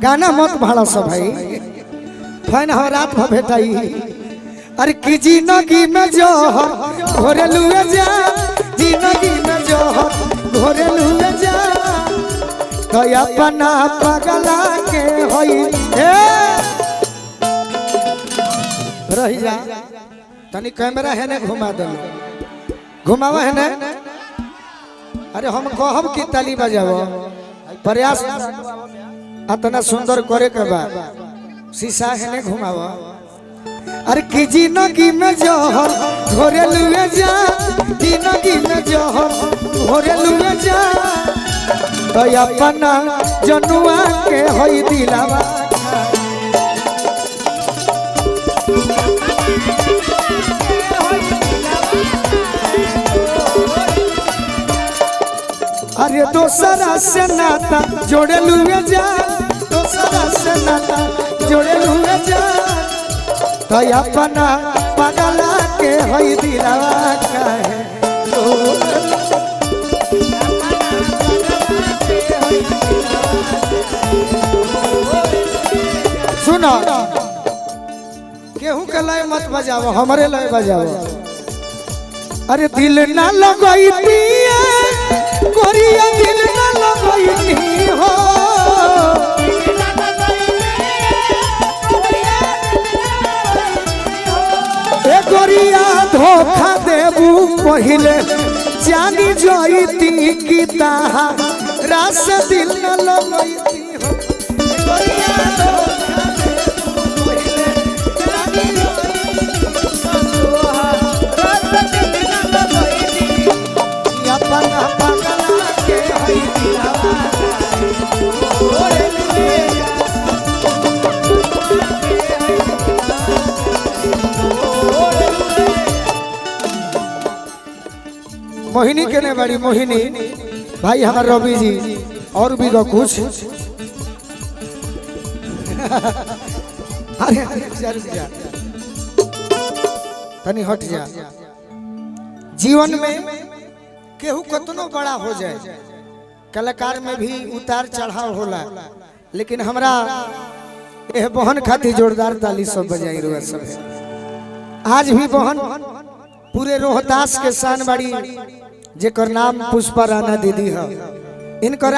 गाना मत भाड़ा सब भाई फैन हो रात भर भेटाई। अरे की जिंदगी में जोहर घोरे लुए जा, जिंदगी में जोहर घोरे लुए जा, तो अपना पगला के होई रही जा। तनी कैमरा है ने घुमा दे, घुमावा है ने। अरे हम कहब की ताली बजाओ, प्रयास इतना सुंदर करे के बाद शीशा है ने घुमावा। अरे की जिंदगी में जोहर घोरे लुए जा, जिंदगी में जोहर घोरे लुए जा, तो अपना जनुआ के होई दिलावा। अरे दोसरा से नाता जोड़े लुए जा, दोसरा से नाता जोड़े लुए जा, तो अपना पगला के होई दिलावा काहे। सुनो केहू के लय मत बजाओ, हमारे लय बजाओ। अरे दिल ना लगई गोरिया, दिल ना लगई हो, ए गोरिया धोखा देबू पहिले जानी जोईती की ताहा रास दिल ना लगई हो, गोरिया धोखा देबू पहिले जानी अपना पगला के होई दिलावा। मोहिनी के ने बड़ी मोहिनी भाई हमारे रवि जी और भी को कुछ अरे तनी हट जा। जीवन में केहू कतनो बड़ा हो जाए, कलाकार में भी उतार चढ़ाव होला, लेकिन हमरा यह बहन खाती जोरदार ताली सब बजाई रुआ सब। आज भी बहन पूरे रोहतास के शान बाड़ी, जेकर नाम पुष्पा राणा दीदी है। इनकर